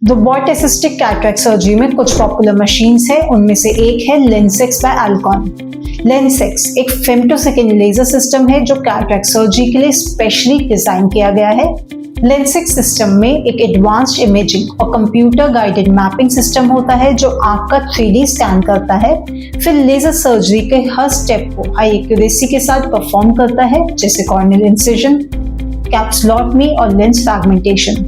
Robot assisted cataract surgery में कुछ popular machines हैं, उनमें से एक है लेंसेक्स बाय अल्कॉन। लेंसेक्स एक फेम्टोसेकंड लेजर सिस्टम है जो कैटरेक्ट सर्जरी के लिए स्पेशली डिजाइन किया गया है। लेंसेक्स सिस्टम में एक एडवांस्ड इमेजिंग और कंप्यूटर गाइडेड मैपिंग सिस्टम होता है जो आंख का 3D स्कैन करता है, फिर लेजर सर्जरी के हर स्टेप को हाई एक्यूरेसी के साथ परफॉर्म करता है, जैसे कॉर्नियल इंसिजन, कैप्सुलोटमी और लेंस फ्रैगमेंटेशन।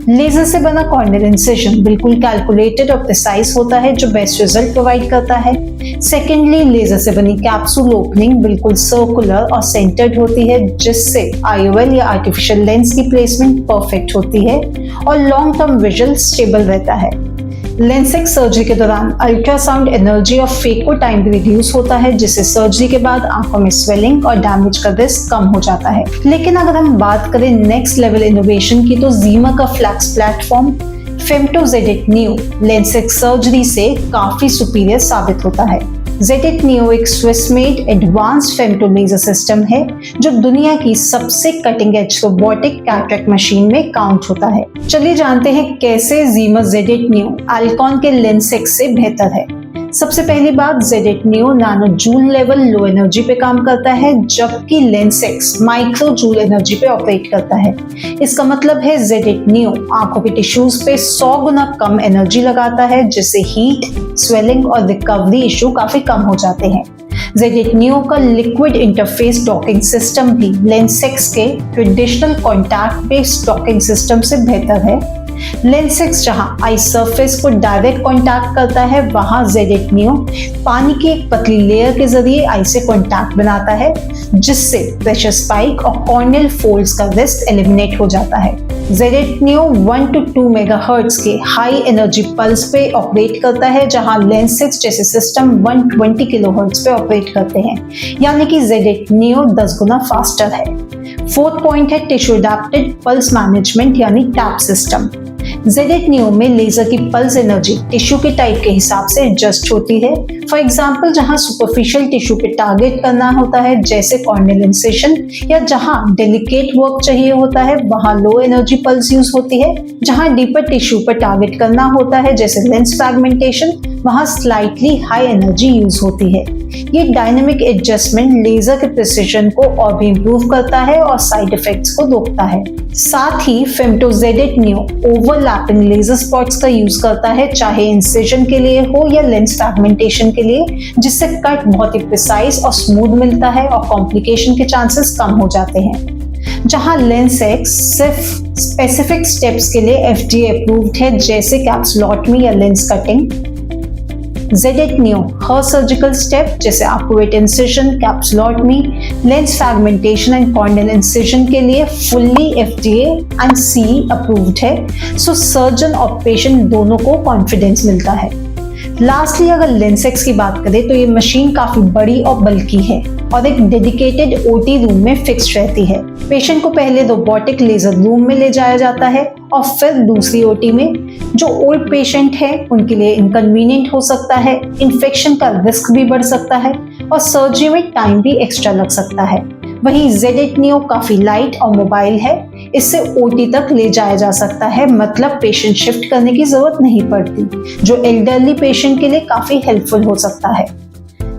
लेजर से बना कॉर्नियल इंसिजन बिल्कुल कैलकुलेटेड और प्रिसाइज होता है जो बेस्ट रिजल्ट प्रोवाइड करता है। सेकेंडली, लेजर से बनी कैप्सूल ओपनिंग बिल्कुल सर्कुलर और सेंटर्ड होती है जिससे IOL या आर्टिफिशियल लेंस की प्लेसमेंट परफेक्ट होती है और लॉन्ग टर्म विजुअल स्टेबल रहता है। लेंसेक्स सर्जरी के दौरान अल्ट्रासाउंड एनर्जी और फेको टाइम भी रिड्यूस होता है जिससे सर्जरी के बाद आंखों में स्वेलिंग और डैमेज का रिस्क कम हो जाता है। लेकिन अगर हम बात करें नेक्स्ट लेवल इनोवेशन की तो जीमा का flex platform femto Z8 Neo LenSx surgery से काफी सुपीरियर साबित होता है। Z8 Neo एक Swiss made advanced femto laser system है जो दुनिया की सबसे cutting edge robotic cataract machine में काउंट होता है। चलिए जानते हैं कैसे जीमा Z8 Neo अल्कॉन के लेंसेक्स से बेहतर है। सबसे पहली बात, Z8 Neo nano joule level low energy पे काम करता है जबकि लेंसेक्स माइक्रो जूल एनर्जी पे ऑपरेट करता है। इसका मतलब है Z8 Neo आंखों के टिश्यूज पे 100 गुना कम एनर्जी लगाता है जिससे हीट, स्वेलिंग और रिकवरी इशू काफी कम हो जाते हैं। Z8 Neo का लिक्विड इंटरफेस डॉकिंग सिस्टम भी लेंसेक्स के traditional contact based docking system से बेहतर है। लेंसेक्स जहां आई सरफेस को डायरेक्ट कांटेक्ट करता है, वहां Z8 Neo पानी की एक पतली लेयर के जरिए आई से कांटेक्ट बनाता है जिससे प्रेशर स्पाइक और कॉर्नियल फोल्ड्स का रिस्क एलिमिनेट हो जाता है। Z8 Neo 1 to 2 मेगाहर्ट्ज के हाई एनर्जी पल्स पे ऑपरेट करता है जहां लेंसेक्स जैसे सिस्टम 120 किलोहर्ट्ज पे ऑपरेट करते हैं, यानी कि Z8 Neo 10 गुना फास्टर है। फोर्थ पॉइंट है टिश्यू अडैप्टेड पल्स मैनेजमेंट यानी टैप सिस्टम। Z8 Neo में लेजर की पल्स एनर्जी टिश्यू के टाइप के हिसाब से एडजस्ट होती है। फॉर एग्जांपल, जहां सुपरफिशियल टिश्यू पे टारगेट करना होता है जैसे कॉर्नियल इंसिजन या जहां डेलिकेट वर्क चाहिए होता है वहां लो एनर्जी पल्स यूज होती है। जहां डीपर टिश्यू पर टारगेट करना होता है जैसे लेंस फ्रैगमेंटेशन वहां स्लाइटली हाई एनर्जी यूज होती है। ये डायनेमिक एडजस्टमेंट लेजर के प्रिसिजन को और भी इंप्रूव करता है और साइड इफेक्ट्स को रोकता है। साथ ही femto Z8 Neo overlapping laser spots का यूज करता है, चाहे इंसिजन के लिए हो या लेंस फ्रैगमेंटेशन के लिए, जिससे कट बहुत ही प्रिसाइज और स्मूथ मिलता है और कॉम्प्लिकेशन के चांसेस कम हो जाते हैं। जहां लेंसेक्स सिर्फ स्पेसिफिक स्टेप्स के लिए FDA अप्रूव्ड है जैसे कैप्सुलोटमी या लेंस कटिंग, Z8 Neo हर सर्जिकल स्टेप जैसे arcuate incision, capsulotomy, lens fragmentation and corneal incision के लिए fully FDA and CE approved है, सो सर्जन और पेशेंट दोनों को कॉन्फिडेंस मिलता है। लास्टली, अगर लेंसेक्स की बात करें तो ये मशीन काफी बड़ी और बल्की है और एक डेडिकेटेड OT रूम में फिक्स रहती है। पेशेंट को पहले रोबोटिक लेजर रूम में ले जाया जाता है और फिर दूसरी OT में। जो ओल्ड पेशेंट है उनके लिए इनकन्वीनियंट हो सकता है, इन्फेक्शन का रिस्क भी बढ़ सकता है और सर्जरी में टाइम भी एक्स्ट्रा लग सकता है। वहीं Z8 Neo काफी लाइट और मोबाइल है, इससे OT तक ले जाया जा सकता है, मतलब पेशेंट शिफ्ट करने की जरूरत नहीं पड़ती, जो एल्डरली पेशेंट के लिए काफी हेल्पफुल हो सकता है।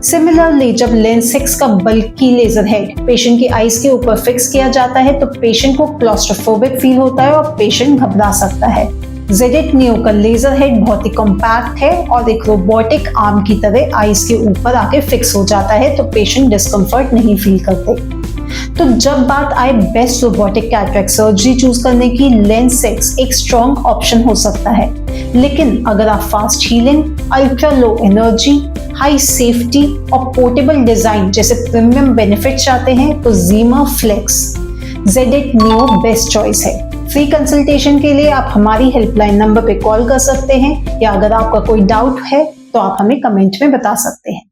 सिमिलरली, जब लेंसेक्स का बल्की लेजर हेड पेशेंट की आईज के ऊपर फिक्स किया जाता है तो पेशेंट को क्लॉस्ट्रोफोबिक फील होता है और पेशेंट घबरा सकता है। Z8 Neo का लेजर हेड बहुत ही कॉम्पैक्ट है और एक रोबोटिक आर्म की तरह आईज के ऊपर आके फिक्स हो जाता है तो पेशेंट डिस्कम्फर्ट नहीं फील करते। तो जब बात आए best robotic cataract surgery choose करने की, लेंसेक्स एक स्ट्रॉन्ग ऑप्शन हो सकता है। लेकिन अगर आप fast healing, ultra low energy, high safety और पोर्टेबल डिजाइन जैसे प्रीमियम बेनिफिट चाहते हैं तो Ziemer flex Z8 Neo best choice है। फ्री कंसल्टेशन के लिए आप हमारी हेल्पलाइन नंबर पे कॉल कर सकते हैं या अगर आपका कोई डाउट है तो आप हमें कमेंट में बता सकते हैं।